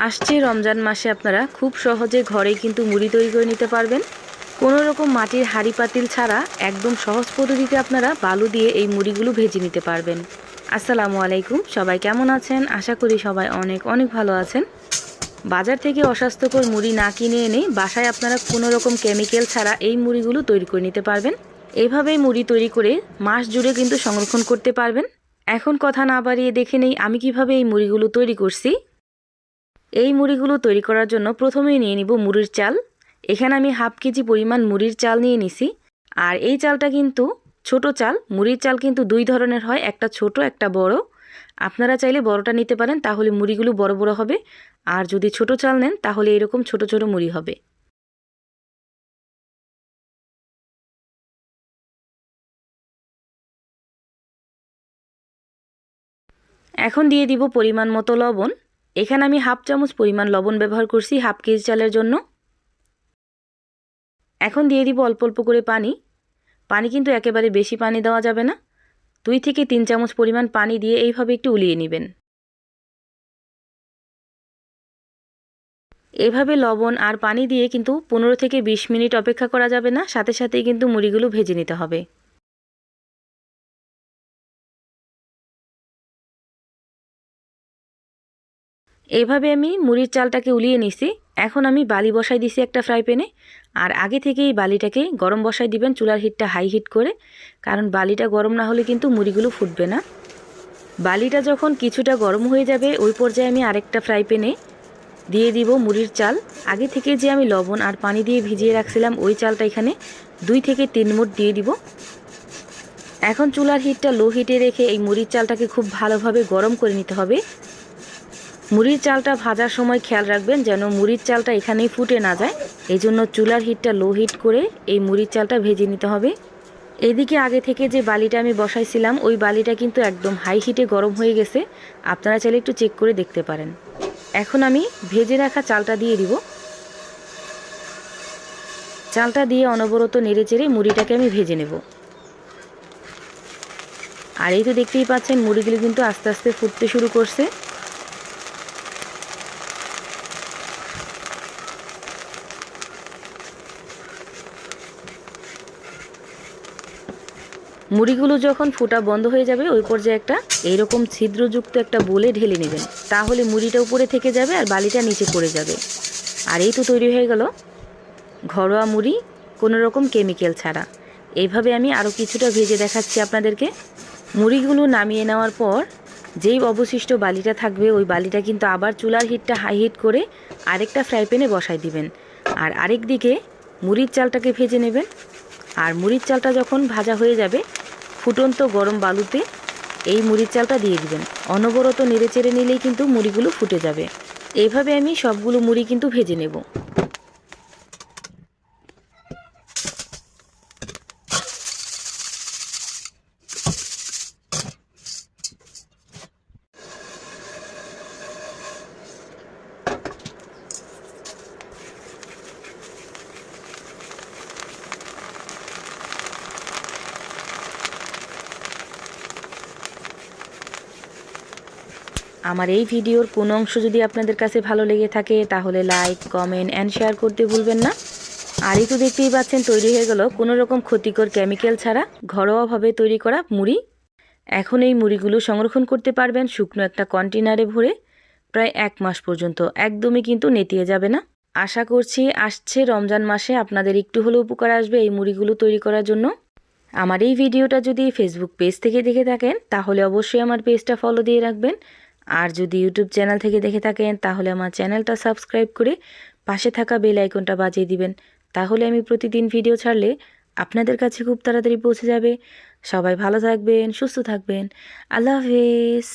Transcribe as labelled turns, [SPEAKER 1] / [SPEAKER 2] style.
[SPEAKER 1] আসছে রমজান মাসে আপনারা খুব সহজে ঘরেই কিন্তু মুড়ি তৈরি করে নিতে পারবেন। কোনো রকম মাটির হাঁড়ি পাতিল ছাড়া একদম সহজ পদ্ধতিতে আপনারা বালু দিয়ে এই মুড়িগুলো ভেজে নিতে পারবেন। আসসালামু আলাইকুম, সবাই কেমন আছেন? আশা করি সবাই অনেক অনেক ভালো আছেন। বাজার থেকে অস্বাস্থ্যকর মুড়ি না কিনে এনে বাসায় আপনারা কোনো রকম কেমিক্যাল ছাড়া এই মুড়িগুলো তৈরি করে নিতে পারবেন। এইভাবেই মুড়ি তৈরি করে মাস জুড়ে কিন্তু সংরক্ষণ করতে পারবেন। এখন কথা না বাড়িয়ে দেখে নেই আমি কিভাবে এই মুড়িগুলো তৈরি করছি। এই মুড়িগুলো তৈরি করার জন্য প্রথমেই নিয়ে নিব মুড়ির চাল। এখানে আমি হাফ কেজি পরিমাণ মুড়ির চাল নিয়ে নিছি। আর এই চালটা কিন্তু ছোট চাল। মুড়ির চাল কিন্তু দুই ধরনের হয়, একটা ছোট একটা বড়। আপনারা চাইলে বড়টা নিতে পারেন, তাহলে মুড়িগুলো বড় বড় হবে। আর যদি ছোট চাল নেন তাহলে এরকম ছোট ছোট মুড়ি হবে। এখন দিয়ে দিব পরিমাণ মতো লবণ। এখানে আমি হাফ চামচ পরিমাণ লবণ ব্যবহার করছি হাফ কেজি চালের জন্য। এখন দিয়ে দিব অল্প অল্প করে পানি। পানি কিন্তু একেবারে বেশি পানি দেওয়া যাবে না। 2 থেকে 3 চামচ পরিমাণ পানি দিয়ে এইভাবে একটু উলিয়ে নেবেন। এভাবে লবণ আর পানি দিয়ে কিন্তু 15 থেকে 20 মিনিট অপেক্ষা করা যাবে না, সাথে সাথেই কিন্তু মুড়িগুলো ভেজে নিতে হবে। এইভাবে আমি মুড়ির চালটাকে উলিয়ে নিছি। এখন আমি বালি বসাই দিছি একটা ফ্রাই প্যানে। আর আগে থেকেই বালিটাকে গরম বসাই দিবেন, চুলার হিটটা হাই হিট করে, কারণ বালিটা গরম না হলে কিন্তু মুড়িগুলো ফুটবে না। বালিটা যখন কিছুটা গরম হয়ে যাবে ওই পর্যায়ে আমি আরেকটা ফ্রাই প্যানে দিয়ে দিব মুড়ির চাল। আগে থেকে যে আমি লবণ আর পানি দিয়ে ভিজিয়ে রাখছিলাম ওই চালটা এখানে 2 থেকে 3 মুঠ দিয়ে দিব। এখন চুলার হিটটা লো হিটে রেখে এই মুড়ির চালটাকে খুব ভালোভাবে গরম করে নিতে হবে। মুড়ির চালটা ভাজার সময় খেয়াল রাখবেন যেন মুড়ির চালটা এখানেই ফুটে না যায়। এই জন্য চুলার হিটটা লো হিট করে এই মুড়ির চালটা ভেজে নিতে হবে। এদিকে আগে থেকে যে বালিটা আমি বসাইছিলাম ওই বালিটা কিন্তু একদম হাই হিটে গরম হয়ে গেছে। আপনারা চাইলে একটু চেক করে দেখতে পারেন। এখন আমি ভেজে রাখা চালটা দিয়ে দিব। চালটা দিয়ে অনবরত নেড়েচেড়ে মুড়িটাকে আমি ভেজে নেব। আর এই তো দেখতেই পাচ্ছেন মুড়িগুলো কিন্তু আস্তে আস্তে ফুটতে শুরু করছে। মুড়িগুলো যখন ফোটা বন্ধ হয়ে যাবে ওই পর্যায়ে একটা এইরকম ছিদ্রযুক্ত একটা বোলে ঢেলে নেবেন, তাহলে মুড়িটা উপরে থেকে যাবে আর বালিটা নিচে পড়ে যাবে। আর এই তো তৈরি হয়ে গেল ঘরোয়া মুড়ি, কোনো রকম কেমিক্যাল ছাড়া। এইভাবে আমি আরও কিছুটা ভেজে দেখাচ্ছি আপনাদেরকে। মুড়িগুলো নামিয়ে নেওয়ার পর যেই অবশিষ্ট বালিটা থাকবে ওই বালিটা কিন্তু আবার চুলার হিটটা হাই হিট করে আরেকটা ফ্রাই প্যানে বসাই দিবেন। আর আরেক দিকে মুড়ির চালটাকে ভেজে নেবেন। আর মুড়ির চালটা যখন ভাজা হয়ে যাবে ফুটন্ত গরম বালুতে এই মুড়ির চালটা দিয়ে দিবেন। অনবরত নেড়েচেড়ে নিলেই কিন্তু মুড়িগুলো ফুটে যাবে। এইভাবে আমি সবগুলো মুড়ি কিন্তু ভেজে নেব। আমার এই ভিডিওর কোনো অংশ যদি আপনাদের কাছে ভালো লেগে থাকে তাহলে লাইক, কমেন্ট অ্যান্ড শেয়ার করতে ভুলবেন না। আর এই তো দেখতেই পাচ্ছেন তৈরি হয়ে গেল কোনো রকম ক্ষতিকর কেমিক্যাল ছাড়া ঘরোয়াভাবে তৈরি করা মুড়ি। এখন এই মুড়িগুলো সংরক্ষণ করতে পারবেন শুকনো একটা কন্টেনারে ভরে প্রায় 1 মাস পর্যন্ত, একদমই কিন্তু নেতিয়ে যাবে না। আশা করছি আসছে রমজান মাসে আপনাদের একটু হলেও উপকার আসবে এই মুড়িগুলো তৈরি করার জন্য। আমার এই ভিডিওটা যদি ফেসবুক পেজ থেকে দেখে থাকেন তাহলে অবশ্যই আমার পেজটা ফলো দিয়ে রাখবেন। আর যদি ইউটিউব চ্যানেল থেকে দেখে থাকেন তাহলে আমার চ্যানেলটা সাবস্ক্রাইব করে পাশে থাকা বেল আইকনটা বাজিয়ে দিবেন। তাহলে আমি প্রতিদিন ভিডিও ছাড়লে আপনাদের কাছে খুব তাড়াতাড়ি পৌঁছে যাবে। সবাই ভালো থাকবেন, সুস্থ থাকবেন। আল্লাহ হাফেজ।